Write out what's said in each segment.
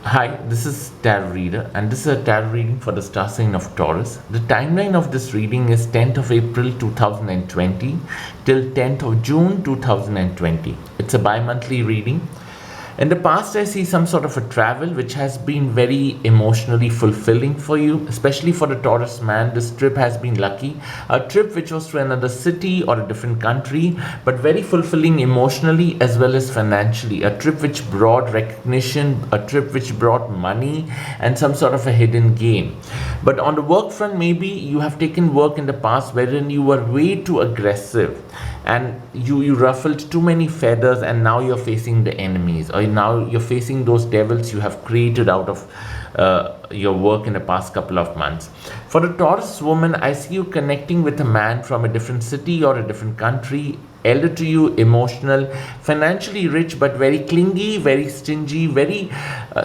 Hi, this is Tarot Reader, and this is a tarot reading for the star sign of Taurus. The timeline of this reading is 10th of April 2020 till 10th of June 2020. It's a bi-monthly reading. In the past, I see some sort of a travel which has been very emotionally fulfilling for you, especially for the Taurus man. This trip has been lucky. A trip which was to another city or a different country, but very fulfilling emotionally as well as financially. A trip which brought recognition, a trip which brought money, and some sort of a hidden gain. But on the work front, maybe you have taken work in the past wherein you were way too aggressive and you ruffled too many feathers, and now you're facing the enemies, or now you're facing those devils you have created out of your work in the past couple of months. For the Taurus woman, I see you connecting with a man from a different city or a different country, elder to you, emotional, financially rich, but very clingy, very stingy, very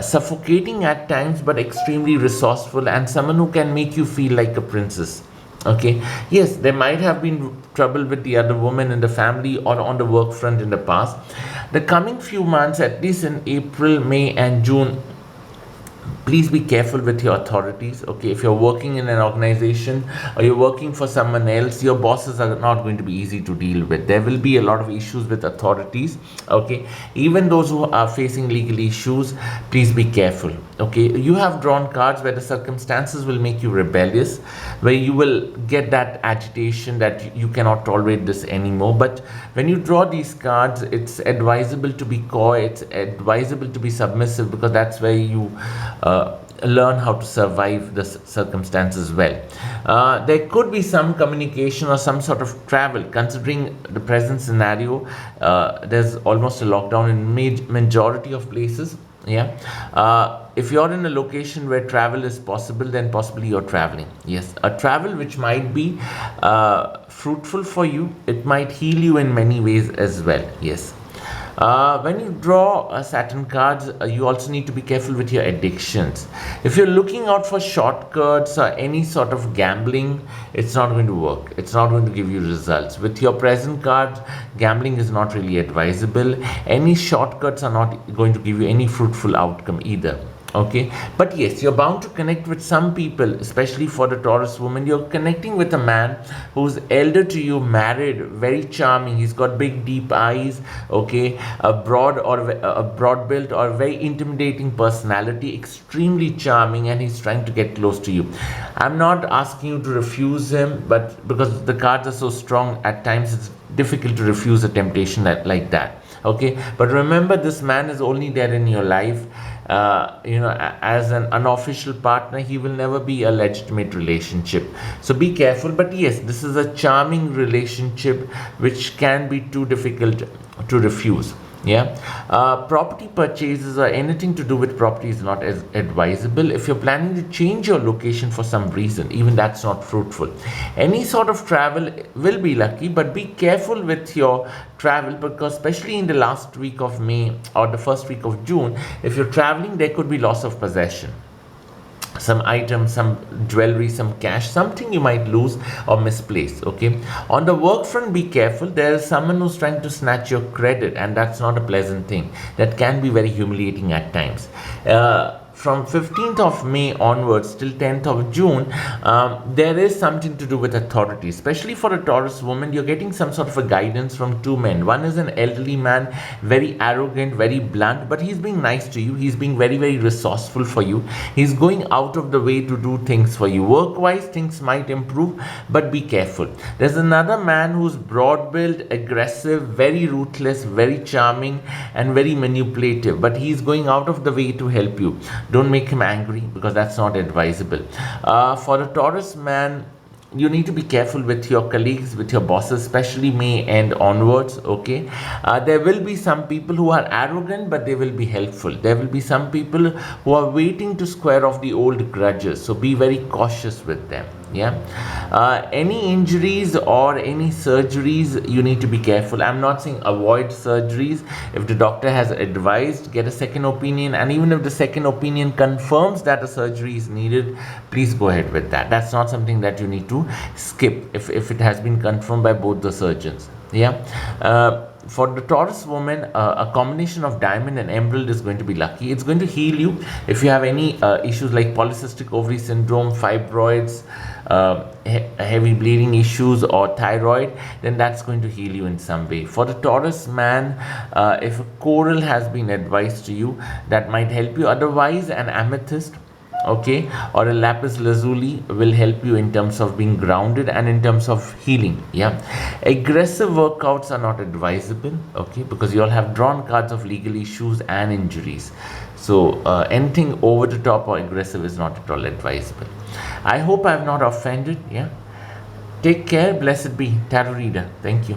suffocating at times, but extremely resourceful, and someone who can make you feel like a princess. Okay, yes, there might have been trouble with the other woman in the family or on the work front in the past. The coming few months, at least in April, May, and June, please be careful with your authorities. Okay, if you're working in an organization or you're working for someone else, your bosses are not going to be easy to deal with. There will be a lot of issues with authorities. Okay, even those who are facing legal issues, please be careful. Okay, you have drawn cards where the circumstances will make you rebellious, where you will get that agitation that you cannot tolerate this anymore. But when you draw these cards, it's advisable to be coy, it's advisable to be submissive, because that's where you learn how to survive the circumstances well. There could be some communication or some sort of travel, considering the present scenario. There's almost a lockdown in majority of places. Yeah. If you're in a location where travel is possible, then possibly you're traveling. Yes, a travel which might be fruitful for you. It might heal you in many ways as well. Yes. When you draw Saturn cards, you also need to be careful with your addictions. If you're looking out for shortcuts or any sort of gambling, it's not going to work. It's not going to give you results. With your present cards, gambling is not really advisable. Any shortcuts are not going to give you any fruitful outcome either. Okay, but yes, you're bound to connect with some people, especially for the Taurus woman. You're connecting with a man who's elder to you, married, very charming. He's got big deep eyes. Okay, a broad built or very intimidating personality, extremely charming, and he's trying to get close to you. I'm not asking you to refuse him, but because the cards are so strong, at times it's difficult to refuse a temptation like that. Okay, but remember, this man is only there in your life, as an unofficial partner. He will never be a legitimate relationship, so be careful. But yes, this is a charming relationship which can be too difficult to refuse. Yeah. Property purchases or anything to do with property is not as advisable. If you're planning to change your location for some reason, even that's not fruitful. Any sort of travel will be lucky, but be careful with your travel, because especially in the last week of May or the first week of June, if you're traveling, there could be loss of possession, some items, some jewelry, some cash, something you might lose or misplace. Okay, on the work front, be careful. There is someone who's trying to snatch your credit, and that's not a pleasant thing. That can be very humiliating at times. From 15th of May onwards till 10th of June, there is something to do with authority. Especially for a Taurus woman, you're getting some sort of a guidance from two men. One is an elderly man, very arrogant, very blunt, but he's being nice to you. He's being very, very resourceful for you. He's going out of the way to do things for you. Work-wise, things might improve, but be careful. There's another man who's broad-built, aggressive, very ruthless, very charming, and very manipulative, but he's going out of the way to help you. Don't make him angry, because that's not advisable. For a Taurus man, you need to be careful with your colleagues, with your bosses, especially May and onwards. Okay, there will be some people who are arrogant, but they will be helpful. There will be some people who are waiting to square off the old grudges, so be very cautious with them. Yeah. Any injuries or any surgeries, you need to be careful. I'm not saying avoid surgeries. If the doctor has advised, get a second opinion, and even if the second opinion confirms that a surgery is needed, please go ahead with that. That's not something that you need to skip if it has been confirmed by both the surgeons. Yeah. For the Taurus woman, a combination of diamond and emerald is going to be lucky. It's going to heal you if you have any issues like polycystic ovary syndrome, fibroids, heavy bleeding issues, or thyroid. Then that's going to heal you in some way. For the Taurus man, if a coral has been advised to you, that might help you. Otherwise, an amethyst, okay, or a lapis lazuli will help you in terms of being grounded and in terms of healing. Yeah, aggressive workouts are not advisable, okay, because you all have drawn cards of legal issues and injuries. So anything over the top or aggressive is not at all advisable. I hope I have not offended. Yeah, take care. Blessed be. Tarot reader, thank you.